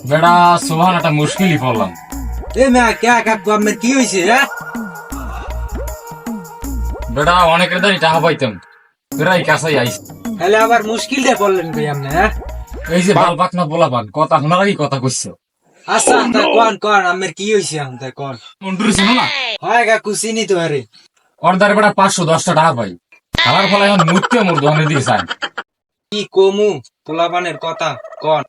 বেড়া সোহান একটা মুশকিলই পড়লাম। এ মা কে কাকু আমার কি হয়েছে? বেড়া অনেকের দ্বারই টাকা পাইতাম, তোরাই কাছেই আইস। তাহলে আবার মুশকিল দিয়ে পড়লেন ভাই আপনি? এই যে বাল পাক না বলা পান, কথা শোনার আগেই কথা কইছো। আচ্ছা তা কোন কোন আমার কি হয়েছে তা কোন। মন্টুর ছিল না, হয় কাকু চিনি তো আরে। অর্ধার বেড়া 510 টাকা পাই, আমার ফলে এখন মুহূর্তে মোর দোকানের দিকে চাই। কি কমু পোলাপানের কথা কোন।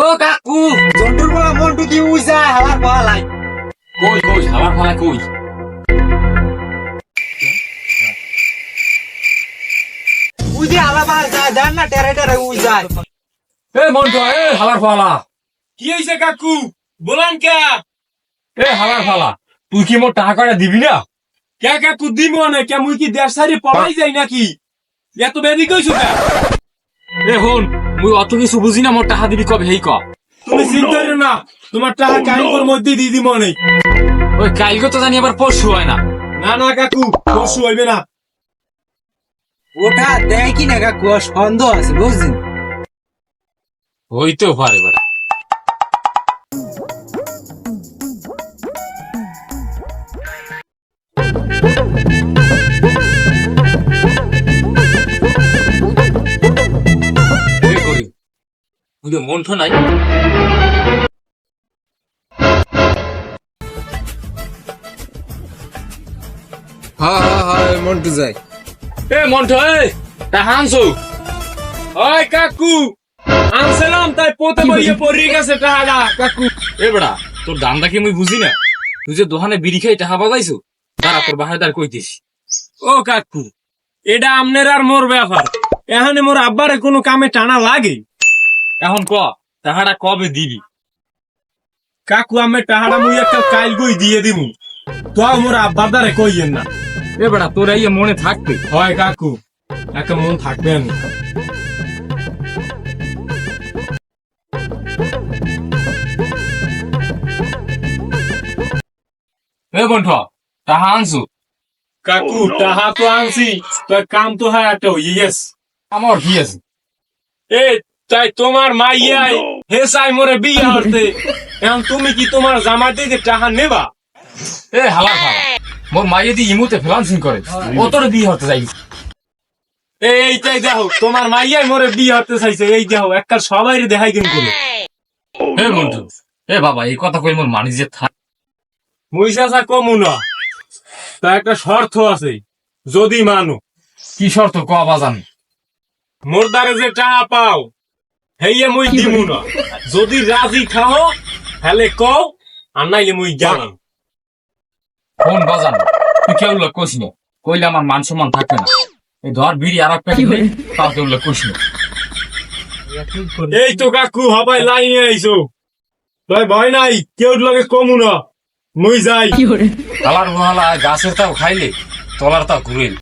ও কাকু জন্টুর বলা মন্টু কি উইছা হাওয়ার বলাই। কই কই আমার ফলে কই? উই যে হালা বাল যায় জান না টেরে টেরে উই যায়। এ মন্টু, এ হালার ফালা, কি হয়েছে কাকু বলান কে? এ হালার ফালা, তুই কি মোর টাকা কয়টা দিবি না? কে কাকু দিব না কে? মুই কি দেশ সারি পড়াই যাই নাকি? এত বেরি কইছো কে? এ হন, মুই অত কিছু বুঝি না, মোর টাকা দিবি কবে হেই ক। তুমি চিন্তা করো না, তোমার টাকা কাইকর মধ্যে দিয়ে দিব নেই। ওই কালকে তো জানি আবার পরশু হয় না। না না কাকু পরশু হইবে না। ওটা দেয় কি না কাকু সন্দেহ আছে বুঝছেন। হইতেও পারে বেড়া। মন্ঠ নাই, হ্যাঁ মন্টু যায়। এ মন্ঠ, এ টাকা আনছো? ওই কাকু আনছিলাম তাই পোতে বইয়ে পড়ে গেছে টাকাটা কাকু। এ বেড়া তোর দামটা কি মুই বুঝি না? তুই যে দোকানে বিড়ি খাই টাকা পাবাইছো, দাঁড়া তোর বাহার দ্বার কইতেছি। ও কাকু এটা আমনের আর মোর ব্যাপার, এখানে মোর আব্বারে কোনো কামে টানা লাগে। এখন ক টাকাটা কবে দিবি? কাকু আমি টাকাটা মুই একটা কাইল গই দিয়ে দিমু, তো মোর আব্বার দ্বারে কইয়েন না। এ বেড়া তোর এই মনে থাকবে। হয় কাকু একটা মন থাকবেন। এ মন্ঠ, টাকা আনছো? কাকু টাহা তো আনছি, তো কাম তো হয় একটা হয়ে গেছে। আমার কি আছে? এ তাই তোমার মাইয়াই হে চাই মোরে বিয়ে হতে, এখন তুমি কি তোমার জামাই থেকে টাহা নেবা? এ হালার ফালা, মোর মাইয়ে দি ইমুতে ফ্রিল্যান্সিং করে, ও তোর বিয়ে হতে যাই। এইটাই দেখো তোমার মাইয়াই মোরে বিয়ে হতে চাইছে, এই দেখো একটা সবাই দেখাই কেন করে। হে মন্টু, এ বাবা এই কথা কই মোর মানি যে থাক। মুই চাচা কমু না, তা একটা শর্ত আছে, যদি মানো। কি শর্ত ক বাজান? মোর দ্বারে যে টাকা পাও হেয়ে মুই দিমু না, যদি রাজি খাও তাহলে কও, আর নাইলে মুই জানাম। ফোন বাজান, তুই কেউ লোক কইস না, কইলে আমার মান সম্মান থাকবে না। এই ধর বিড়ি আর এক প্যাকেট নেই, তাও কেউ লোক কইস না। এই তো কাকু হবাই লাইনে আইছো, তাই ভয় নাই, কেউ লগে কমু না, মুই যাই। হালার মহালা গাছের তাও খাইলে তলার তাও ঘুরেল।